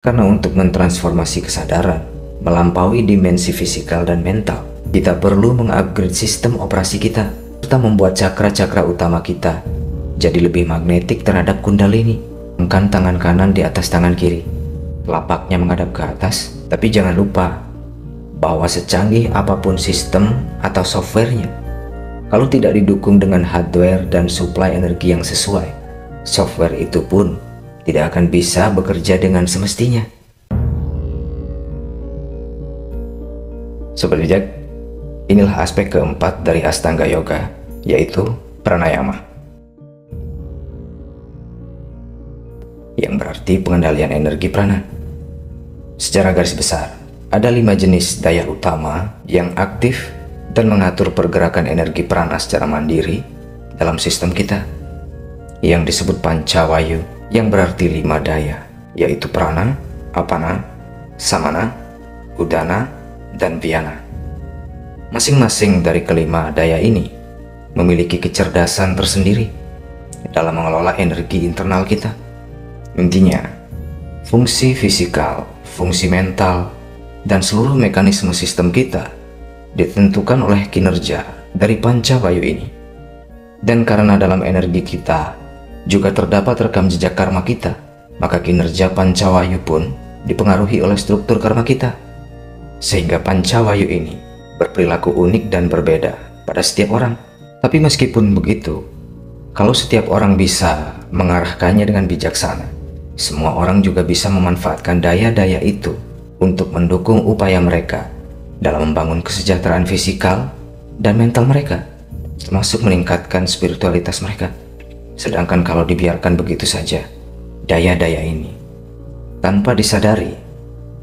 Karena untuk mentransformasi kesadaran, melampaui dimensi fisikal dan mental, kita perlu mengupgrade sistem operasi kita, serta membuat cakra-cakra utama kita jadi lebih magnetik terhadap kundalini. Angkat tangan kanan di atas tangan kiri, telapaknya menghadap ke atas, tapi jangan lupa bahwa secanggih apapun sistem atau softwarenya, kalau tidak didukung dengan hardware dan supply energi yang sesuai, software itu pun tidak akan bisa bekerja dengan semestinya. Sobat bijak, inilah aspek keempat dari Ashtanga Yoga, yaitu pranayama, yang berarti pengendalian energi prana. Secara garis besar, ada 5 jenis daya utama yang aktif dan mengatur pergerakan energi prana secara mandiri dalam sistem kita, yang disebut Pancawayu, yang berarti 5 daya, yaitu prana, apana, samana, udana, dan vyana. Masing-masing dari kelima daya ini memiliki kecerdasan tersendiri dalam mengelola energi internal kita. Intinya, fungsi fisikal, fungsi mental, dan seluruh mekanisme sistem kita ditentukan oleh kinerja dari Pancawayu ini. Dan karena dalam energi kita juga terdapat rekam jejak karma kita, maka kinerja Pancawayu pun dipengaruhi oleh struktur karma kita, sehingga Pancawayu ini berperilaku unik dan berbeda pada setiap orang. Tapi meskipun begitu, kalau setiap orang bisa mengarahkannya dengan bijaksana, semua orang juga bisa memanfaatkan daya-daya itu untuk mendukung upaya mereka dalam membangun kesejahteraan fisikal dan mental mereka, termasuk meningkatkan spiritualitas mereka. Sedangkan kalau dibiarkan begitu saja, daya-daya ini tanpa disadari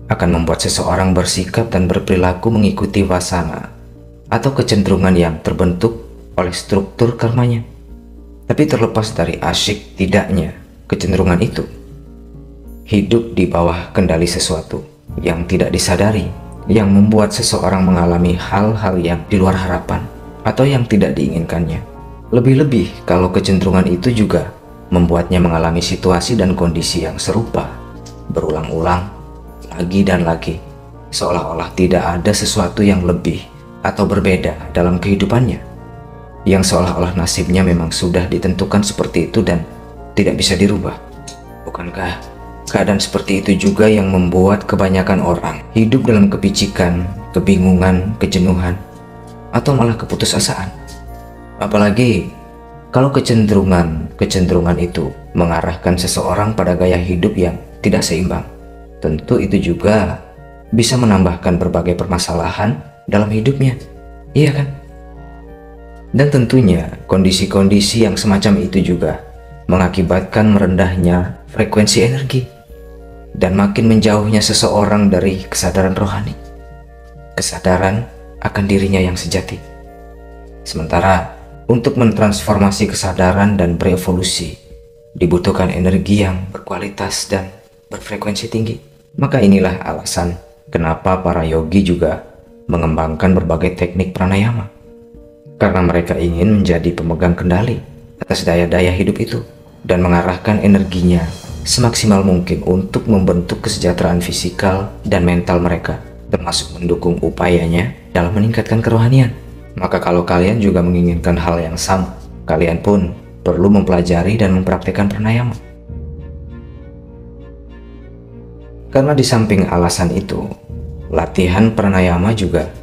akan membuat seseorang bersikap dan berperilaku mengikuti wasana atau kecenderungan yang terbentuk oleh struktur karmanya. Tapi terlepas dari asyik tidaknya kecenderungan itu, hidup di bawah kendali sesuatu yang tidak disadari, yang membuat seseorang mengalami hal-hal yang di luar harapan atau yang tidak diinginkannya. Lebih-lebih kalau kecenderungan itu juga membuatnya mengalami situasi dan kondisi yang serupa berulang-ulang lagi dan lagi, seolah-olah tidak ada sesuatu yang lebih atau berbeda dalam kehidupannya, yang seolah-olah nasibnya memang sudah ditentukan seperti itu dan tidak bisa dirubah. Bukankah keadaan seperti itu juga yang membuat kebanyakan orang hidup dalam kepicikan, kebingungan, kejenuhan, atau malah keputusasaan? Apalagi kalau kecenderungan itu mengarahkan seseorang pada gaya hidup yang tidak seimbang. Tentu itu juga bisa menambahkan berbagai permasalahan dalam hidupnya, iya kan? Dan tentunya kondisi-kondisi yang semacam itu juga mengakibatkan merendahnya frekuensi energi dan makin menjauhnya seseorang dari kesadaran rohani, kesadaran akan dirinya yang sejati. Sementara untuk mentransformasi kesadaran dan berevolusi dibutuhkan energi yang berkualitas dan berfrekuensi tinggi. Maka inilah alasan kenapa para yogi juga mengembangkan berbagai teknik pranayama, karena mereka ingin menjadi pemegang kendali atas daya-daya hidup itu dan mengarahkan energinya semaksimal mungkin untuk membentuk kesejahteraan fisikal dan mental mereka, termasuk mendukung upayanya dalam meningkatkan kerohanian. Maka kalau kalian juga menginginkan hal yang sama, kalian pun perlu mempelajari dan mempraktikkan pranayama. Karena di samping alasan itu, latihan pranayama juga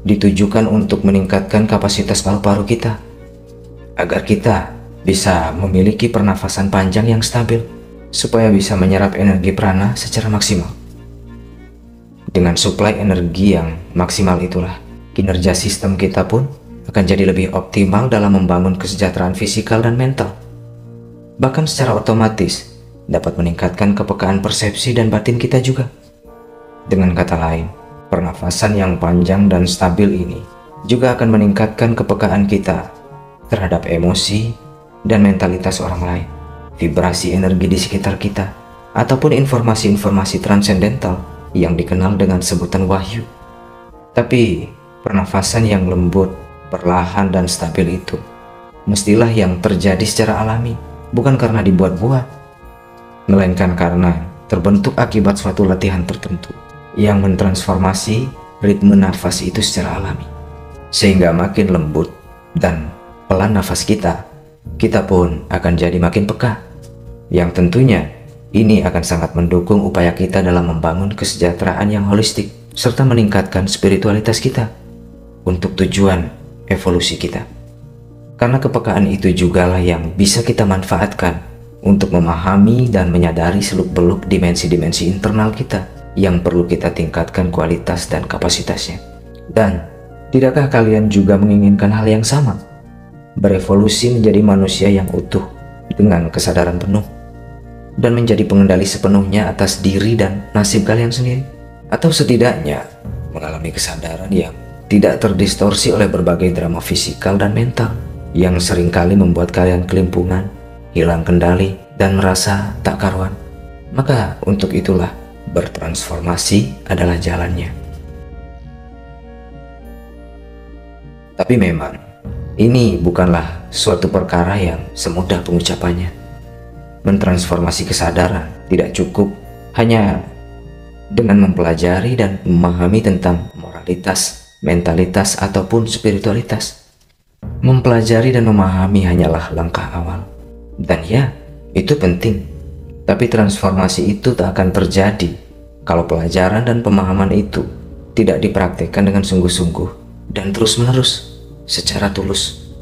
ditujukan untuk meningkatkan kapasitas paru-paru kita, agar kita bisa memiliki pernafasan panjang yang stabil, supaya bisa menyerap energi prana secara maksimal. Dengan suplai energi yang maksimal itulah, kinerja sistem kita pun akan jadi lebih optimal dalam membangun kesejahteraan fisikal dan mental. Bahkan secara otomatis dapat meningkatkan kepekaan persepsi dan batin kita juga. Dengan kata lain, pernafasan yang panjang dan stabil ini juga akan meningkatkan kepekaan kita terhadap emosi dan mentalitas orang lain, vibrasi energi di sekitar kita, ataupun informasi-informasi transendental yang dikenal dengan sebutan wahyu. Tapi pernafasan yang lembut, perlahan dan stabil itu mestilah yang terjadi secara alami, bukan karena dibuat-buat, melainkan karena terbentuk akibat suatu latihan tertentu yang mentransformasi ritme nafas itu secara alami. Sehingga makin lembut dan pelan nafas kita pun akan jadi makin peka. Yang tentunya ini akan sangat mendukung upaya kita dalam membangun kesejahteraan yang holistik serta meningkatkan spiritualitas kita untuk tujuan evolusi kita. Karena kepekaan itu jugalah yang bisa kita manfaatkan untuk memahami dan menyadari seluk-beluk dimensi-dimensi internal kita yang perlu kita tingkatkan kualitas dan kapasitasnya. Dan tidakkah kalian juga menginginkan hal yang sama? Berevolusi menjadi manusia yang utuh dengan kesadaran penuh dan menjadi pengendali sepenuhnya atas diri dan nasib kalian sendiri? Atau setidaknya mengalami kesadaran yang tidak terdistorsi oleh berbagai drama fisikal dan mental yang seringkali membuat kalian kelimpungan, hilang kendali, dan merasa tak karuan. Maka untuk itulah bertransformasi adalah jalannya. Tapi memang ini bukanlah suatu perkara yang semudah pengucapannya. Mentransformasi kesadaran tidak cukup hanya dengan mempelajari dan memahami tentang moralitas, mentalitas, ataupun spiritualitas. Mempelajari dan memahami hanyalah langkah awal. Dan ya, itu penting. Tapi transformasi itu tak akan terjadi kalau pelajaran dan pemahaman itu tidak dipraktikkan dengan sungguh-sungguh dan terus-menerus secara tulus.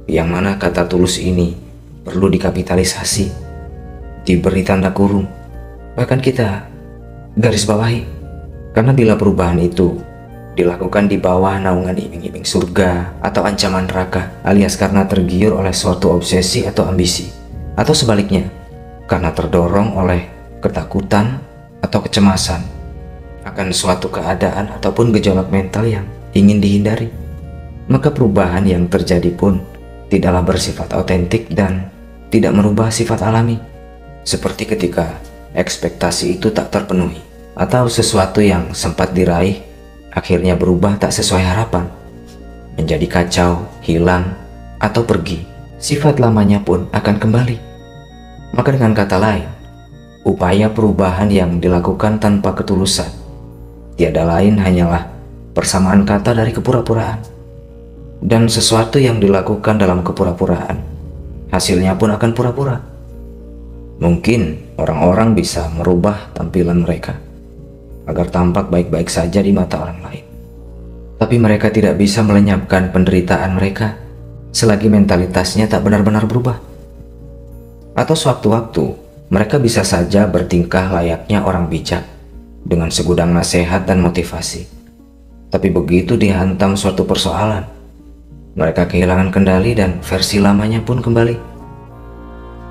Yang mana kata tulus ini perlu dikapitalisasi, diberi tanda kurung, bahkan kita garis bawahi. Karena bila perubahan itu dilakukan di bawah naungan iming-iming surga atau ancaman neraka, alias karena tergiur oleh suatu obsesi atau ambisi, atau sebaliknya karena terdorong oleh ketakutan atau kecemasan akan suatu keadaan ataupun gejolak mental yang ingin dihindari, maka perubahan yang terjadi pun tidaklah bersifat autentik dan tidak merubah sifat alami. Seperti ketika ekspektasi itu tak terpenuhi atau sesuatu yang sempat diraih akhirnya berubah tak sesuai harapan, menjadi kacau, hilang, atau pergi, sifat lamanya pun akan kembali. Maka dengan kata lain, upaya perubahan yang dilakukan tanpa ketulusan tiada lain hanyalah persamaan kata dari kepura-puraan. Dan sesuatu yang dilakukan dalam kepura-puraan, hasilnya pun akan pura-pura. Mungkin orang-orang bisa merubah tampilan mereka agar tampak baik-baik saja di mata orang lain, tapi mereka tidak bisa melenyapkan penderitaan mereka selagi mentalitasnya tak benar-benar berubah. Atau sewaktu-waktu mereka bisa saja bertingkah layaknya orang bijak dengan segudang nasihat dan motivasi, tapi begitu dihantam suatu persoalan, mereka kehilangan kendali dan versi lamanya pun kembali.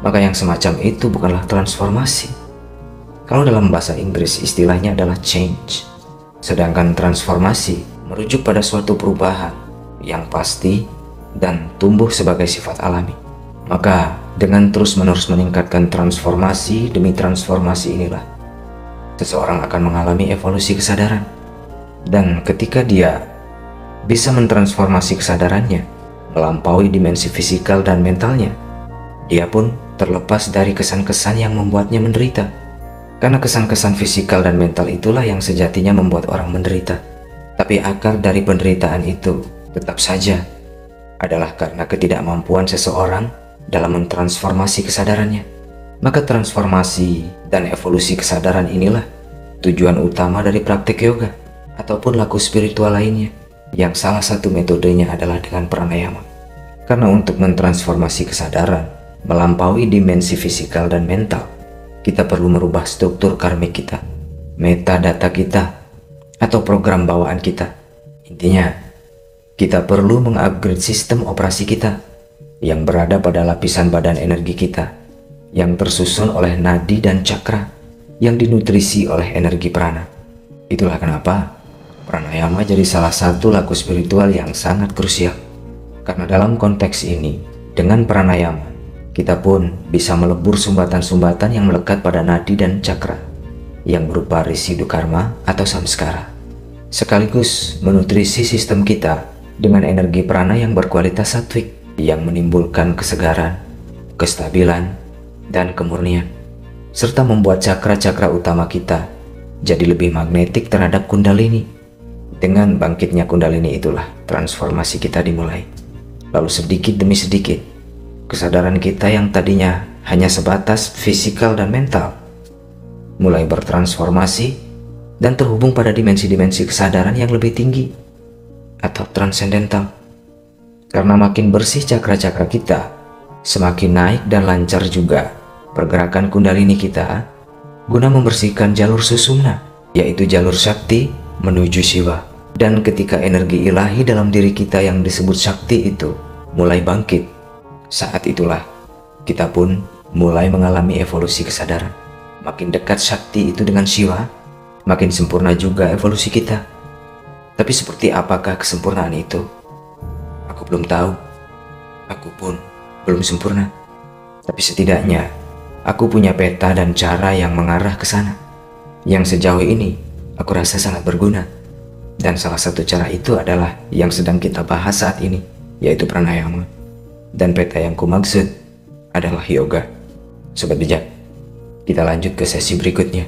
Maka yang semacam itu bukanlah transformasi. Kalau dalam bahasa Inggris istilahnya adalah change, sedangkan transformasi merujuk pada suatu perubahan yang pasti dan tumbuh sebagai sifat alami. Maka dengan terus-menerus meningkatkan transformasi demi transformasi inilah seseorang akan mengalami evolusi kesadaran. Dan ketika dia bisa mentransformasi kesadarannya melampaui dimensi fisikal dan mentalnya, dia pun terlepas dari kesan-kesan yang membuatnya menderita. Karena kesan-kesan fisikal dan mental itulah yang sejatinya membuat orang menderita. Tapi akar dari penderitaan itu tetap saja adalah karena ketidakmampuan seseorang dalam mentransformasi kesadarannya. Maka transformasi dan evolusi kesadaran inilah tujuan utama dari praktik yoga ataupun laku spiritual lainnya, yang salah satu metodenya adalah dengan pranayama. Karena untuk mentransformasi kesadaran melampaui dimensi fisikal dan mental, kita perlu merubah struktur karmik kita, metadata kita, atau program bawaan kita. Intinya, kita perlu mengupgrade sistem operasi kita yang berada pada lapisan badan energi kita, yang tersusun oleh nadi dan cakra, yang dinutrisi oleh energi prana. Itulah kenapa pranayama jadi salah satu laku spiritual yang sangat krusial. Karena dalam konteks ini, dengan pranayama, kita pun bisa melebur sumbatan-sumbatan yang melekat pada nadi dan cakra yang berupa residu karma atau samskara, sekaligus menutrisi sistem kita dengan energi prana yang berkualitas satwik yang menimbulkan kesegaran, kestabilan, dan kemurnian. serta membuat cakra-cakra utama kita jadi lebih magnetik terhadap kundalini. Dengan bangkitnya kundalini itulah transformasi kita dimulai. Lalu sedikit demi sedikit, kesadaran kita yang tadinya hanya sebatas fisikal dan mental mulai bertransformasi dan terhubung pada dimensi-dimensi kesadaran yang lebih tinggi atau transendental. Karena makin bersih cakra-cakra kita, semakin naik dan lancar juga pergerakan kundalini kita guna membersihkan jalur susumna, yaitu jalur Sakti menuju Siwa. Dan ketika energi ilahi dalam diri kita yang disebut Sakti itu mulai bangkit, saat itulah kita pun mulai mengalami evolusi kesadaran. Makin dekat Sakti itu dengan Siwa, makin sempurna juga evolusi kita. Tapi seperti apakah kesempurnaan itu? Aku belum tahu. Aku pun belum sempurna. Tapi setidaknya aku punya peta dan cara yang mengarah ke sana, yang sejauh ini aku rasa sangat berguna. Dan salah satu cara itu adalah yang sedang kita bahas saat ini, yaitu pranayama. Dan peta yang kumaksud adalah yoga. Sobat bijak, kita lanjut ke sesi berikutnya.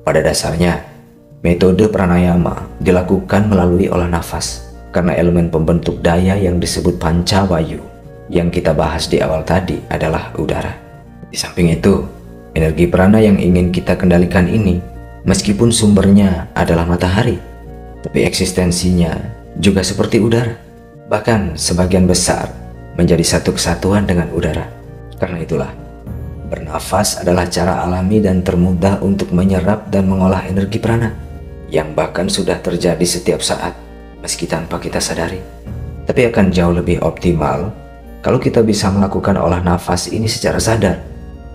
Pada dasarnya, metode pranayama dilakukan melalui olah nafas karena elemen pembentuk daya yang disebut pancawayu yang kita bahas di awal tadi adalah udara. Di samping itu, energi prana yang ingin kita kendalikan ini meskipun sumbernya adalah matahari, tapi eksistensinya juga seperti udara. Bahkan sebagian besar menjadi satu kesatuan dengan udara. Karena itulah, bernafas adalah cara alami dan termudah untuk menyerap dan mengolah energi prana, yang bahkan sudah terjadi setiap saat meski tanpa kita sadari. Tapi akan jauh lebih optimal kalau kita bisa melakukan olah nafas ini secara sadar,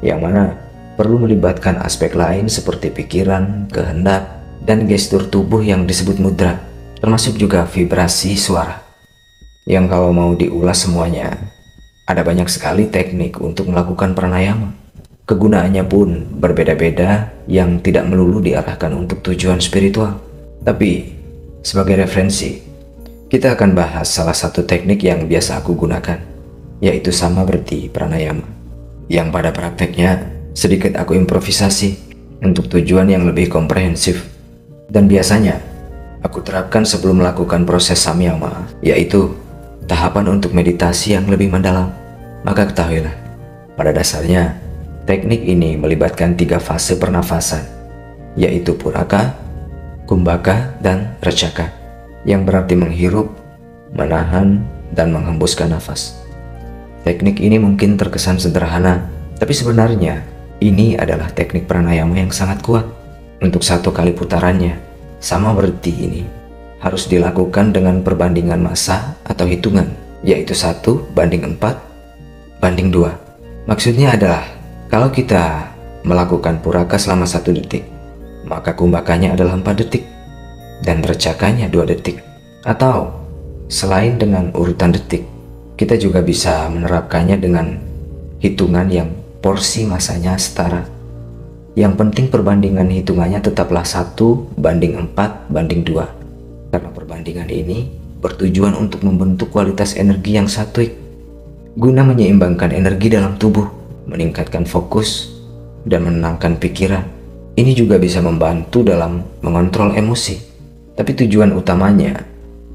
yang mana perlu melibatkan aspek lain seperti pikiran, kehendak, dan gestur tubuh yang disebut mudra, termasuk juga vibrasi suara. Yang kalau mau diulas semuanya, ada banyak sekali teknik untuk melakukan pranayama. Kegunaannya pun berbeda-beda yang tidak melulu diarahkan untuk tujuan spiritual. Tapi, sebagai referensi, kita akan bahas salah satu teknik yang biasa aku gunakan, yaitu Samavrti pranayama, yang pada prakteknya sedikit aku improvisasi untuk tujuan yang lebih komprehensif. Dan biasanya aku terapkan sebelum melakukan proses samyama, yaitu tahapan untuk meditasi yang lebih mendalam. Maka ketahuilah, pada dasarnya teknik ini melibatkan 3 fase pernafasan, yaitu puraka, kumbhaka, dan racaka, yang berarti menghirup, menahan, dan menghembuskan nafas. Teknik ini mungkin terkesan sederhana, tapi sebenarnya ini adalah teknik pranayama yang sangat kuat. Untuk 1 kali putarannya, Samavrti ini harus dilakukan dengan perbandingan massa atau hitungan, yaitu 1:4:2. Maksudnya adalah, kalau kita melakukan puraka selama 1 detik, maka kumbhakanya adalah 4 detik, dan racakanya 2 detik. Atau, selain dengan urutan detik, kita juga bisa menerapkannya dengan hitungan yang porsi masanya setara. Yang penting perbandingan hitungannya tetaplah 1:4:2, karena perbandingan ini bertujuan untuk membentuk kualitas energi yang satwik, guna menyeimbangkan energi dalam tubuh, meningkatkan fokus, dan menenangkan pikiran. Ini juga bisa membantu dalam mengontrol emosi, tapi tujuan utamanya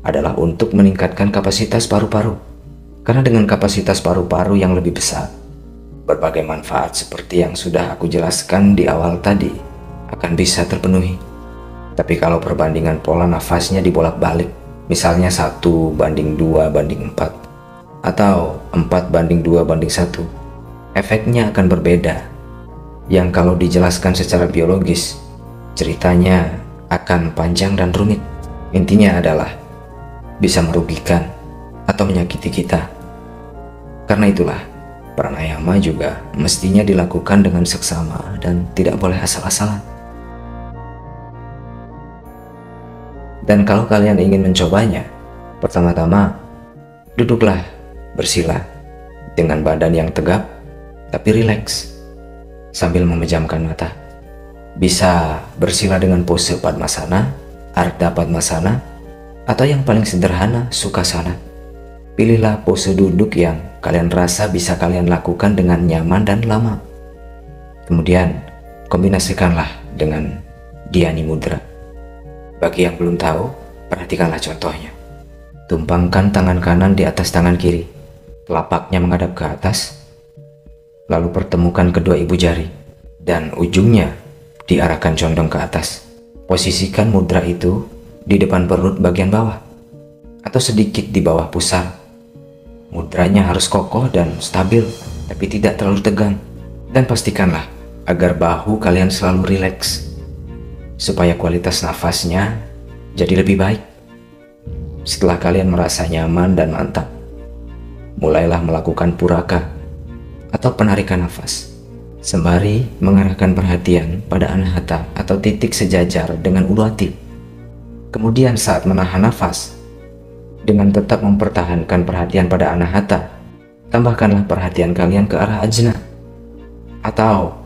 adalah untuk meningkatkan kapasitas paru-paru, karena dengan kapasitas paru-paru yang lebih besar, berbagai manfaat seperti yang sudah aku jelaskan di awal tadi akan bisa terpenuhi. Tapi kalau perbandingan pola nafasnya dibolak-balik, misalnya 1:2:4 atau 4:2:1, efeknya akan berbeda. Yang kalau dijelaskan secara biologis, ceritanya akan panjang dan rumit. Intinya adalah bisa merugikan atau menyakiti kita. Karena itulah, pranayama juga mestinya dilakukan dengan seksama dan tidak boleh asal-asalan. Dan kalau kalian ingin mencobanya, pertama-tama duduklah bersila dengan badan yang tegap tapi rileks sambil memejamkan mata. Bisa bersila dengan pose Padmasana, Ardha Padmasana, atau yang paling sederhana Sukhasana. Pilihlah pose duduk yang kalian rasa bisa kalian lakukan dengan nyaman dan lama. Kemudian, kombinasikanlah dengan Dhyani Mudra. Bagi yang belum tahu, perhatikanlah contohnya. Tumpangkan tangan kanan di atas tangan kiri, telapaknya menghadap ke atas, lalu pertemukan kedua ibu jari, dan ujungnya diarahkan condong ke atas. Posisikan mudra itu di depan perut bagian bawah, atau sedikit di bawah pusar. Mudranya harus kokoh dan stabil, tapi tidak terlalu tegang. Dan pastikanlah agar bahu kalian selalu rileks, supaya kualitas nafasnya jadi lebih baik. Setelah kalian merasa nyaman dan mantap, mulailah melakukan puraka atau penarikan nafas, sembari mengarahkan perhatian pada anahata atau titik sejajar dengan ulu hati. Kemudian saat menahan nafas, dengan tetap mempertahankan perhatian pada anahata, tambahkanlah perhatian kalian ke arah ajna atau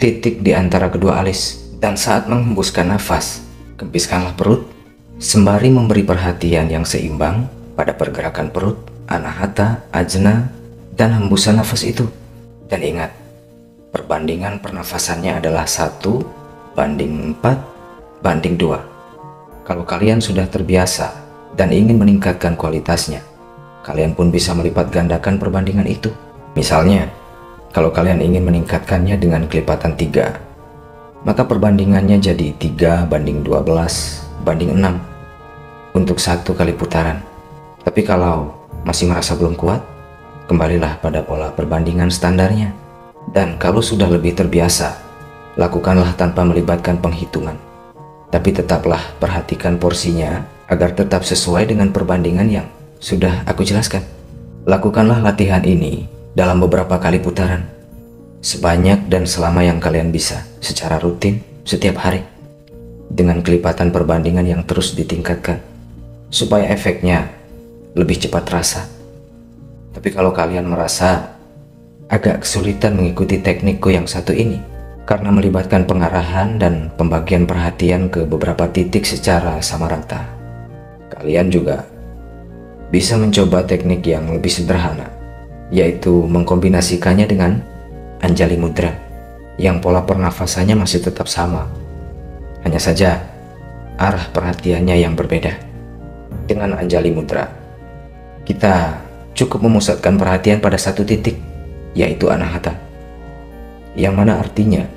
titik di antara kedua alis, dan saat menghembuskan nafas, kempiskanlah perut sembari memberi perhatian yang seimbang pada pergerakan perut, anahata, ajna, dan hembusan nafas itu. Dan ingat, perbandingan pernafasannya adalah 1:4:2. Kalau kalian sudah terbiasa dan ingin meningkatkan kualitasnya, kalian pun bisa melipat gandakan perbandingan itu. Misalnya, kalau kalian ingin meningkatkannya dengan kelipatan 3, maka perbandingannya jadi 3:12:6 untuk 1 kali putaran. Tapi kalau masih merasa belum kuat, kembalilah pada pola perbandingan standarnya. Dan kalau sudah lebih terbiasa, lakukanlah tanpa melibatkan penghitungan. Tapi tetaplah perhatikan porsinya agar tetap sesuai dengan perbandingan yang sudah aku jelaskan. Lakukanlah latihan ini dalam beberapa kali putaran, sebanyak dan selama yang kalian bisa, secara rutin setiap hari, dengan kelipatan perbandingan yang terus ditingkatkan, supaya efeknya lebih cepat terasa. Tapi kalau kalian merasa agak kesulitan mengikuti teknikku yang satu ini, karena melibatkan pengarahan dan pembagian perhatian ke beberapa titik secara sama rata, kalian juga bisa mencoba teknik yang lebih sederhana, yaitu mengkombinasikannya dengan Anjali Mudra, yang pola pernafasannya masih tetap sama, hanya saja arah perhatiannya yang berbeda. Dengan Anjali Mudra, kita cukup memusatkan perhatian pada satu titik, yaitu anahata, yang mana artinya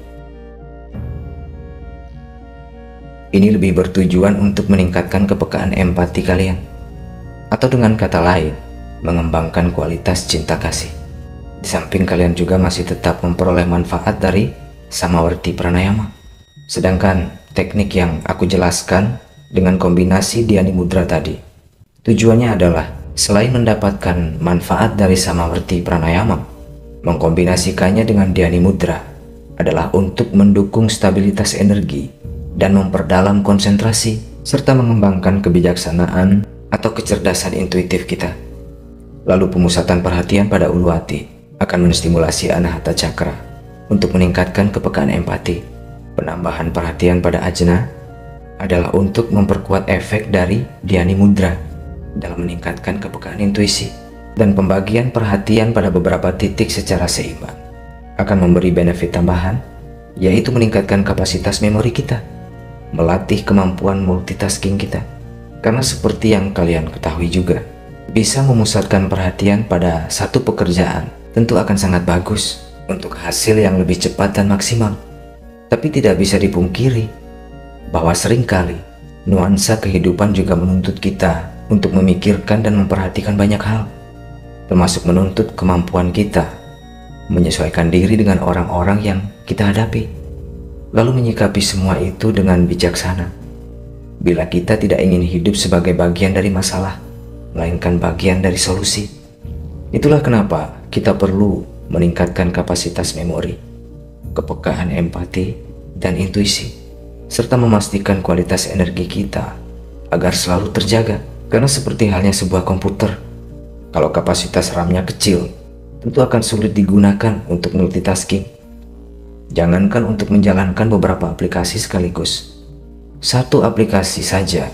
ini lebih bertujuan untuk meningkatkan kepekaan empati kalian, atau dengan kata lain, mengembangkan kualitas cinta kasih. Di samping kalian juga masih tetap memperoleh manfaat dari Samawarti Pranayama. Sedangkan teknik yang aku jelaskan dengan kombinasi Dhyani Mudra tadi, tujuannya adalah selain mendapatkan manfaat dari Samawarti Pranayama, mengkombinasikannya dengan Dhyani Mudra adalah untuk mendukung stabilitas energi dan memperdalam konsentrasi, serta mengembangkan kebijaksanaan atau kecerdasan intuitif kita. Lalu pemusatan perhatian pada ulu hati akan menstimulasi anahata cakra untuk meningkatkan kepekaan empati. Penambahan perhatian pada ajna adalah untuk memperkuat efek dari Dhyani Mudra dalam meningkatkan kepekaan intuisi, dan pembagian perhatian pada beberapa titik secara seimbang akan memberi benefit tambahan, yaitu meningkatkan kapasitas memori kita, melatih kemampuan multitasking kita. Karena seperti yang kalian ketahui juga, bisa memusatkan perhatian pada satu pekerjaan tentu akan sangat bagus untuk hasil yang lebih cepat dan maksimal. Tapi tidak bisa dipungkiri bahwa seringkali nuansa kehidupan juga menuntut kita untuk memikirkan dan memperhatikan banyak hal, termasuk menuntut kemampuan kita menyesuaikan diri dengan orang-orang yang kita hadapi, lalu menyikapi semua itu dengan bijaksana. Bila kita tidak ingin hidup sebagai bagian dari masalah, melainkan bagian dari solusi. Itulah kenapa kita perlu meningkatkan kapasitas memori, kepekaan empati, dan intuisi, serta memastikan kualitas energi kita agar selalu terjaga. Karena seperti halnya sebuah komputer, kalau kapasitas RAM-nya kecil, tentu akan sulit digunakan untuk multitasking. Jangankan untuk menjalankan beberapa aplikasi sekaligus, satu aplikasi saja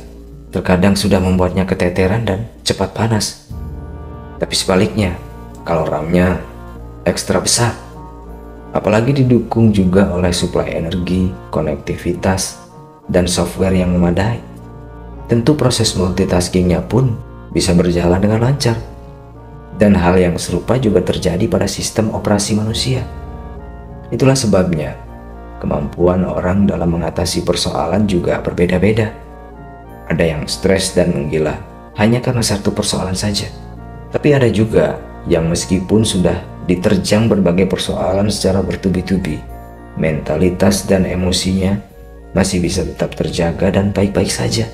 terkadang sudah membuatnya keteteran dan cepat panas. Tapi sebaliknya, kalau RAM-nya ekstra besar, apalagi didukung juga oleh suplai energi, konektivitas, dan software yang memadai, tentu proses multitaskingnya pun bisa berjalan dengan lancar. Dan hal yang serupa juga terjadi pada sistem operasi manusia. Itulah sebabnya kemampuan orang dalam mengatasi persoalan juga berbeda-beda. Ada yang stres dan menggila hanya karena satu persoalan saja. Tapi ada juga yang meskipun sudah diterjang berbagai persoalan secara bertubi-tubi, mentalitas dan emosinya masih bisa tetap terjaga dan baik-baik saja.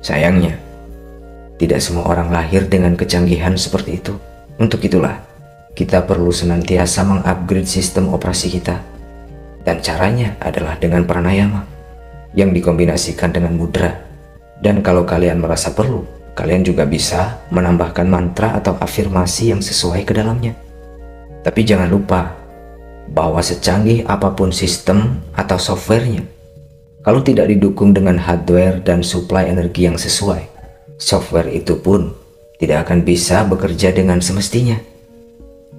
Sayangnya, tidak semua orang lahir dengan kecanggihan seperti itu. Untuk itulah, kita perlu senantiasa mengupgrade sistem operasi kita. Dan caranya adalah dengan pranayama yang dikombinasikan dengan mudra. Dan kalau kalian merasa perlu, kalian juga bisa menambahkan mantra atau afirmasi yang sesuai ke dalamnya. Tapi jangan lupa bahwa secanggih apapun sistem atau softwarenya, kalau tidak didukung dengan hardware dan suplai energi yang sesuai, software itu pun tidak akan bisa bekerja dengan semestinya.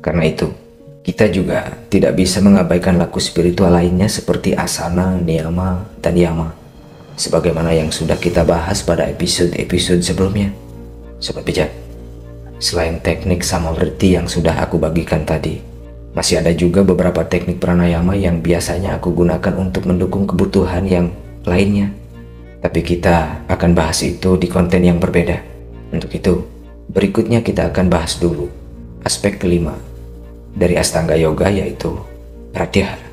Karena itu, kita juga tidak bisa mengabaikan laku spiritual lainnya seperti asana, niyama, dan yama, sebagaimana yang sudah kita bahas pada episode-episode sebelumnya. Sobat bijak, selain teknik samavriti yang sudah aku bagikan tadi, masih ada juga beberapa teknik pranayama yang biasanya aku gunakan untuk mendukung kebutuhan yang lainnya. Tapi kita akan bahas itu di konten yang berbeda. Untuk itu, berikutnya kita akan bahas dulu aspek kelima dari Astanga Yoga, yaitu Pratyahara.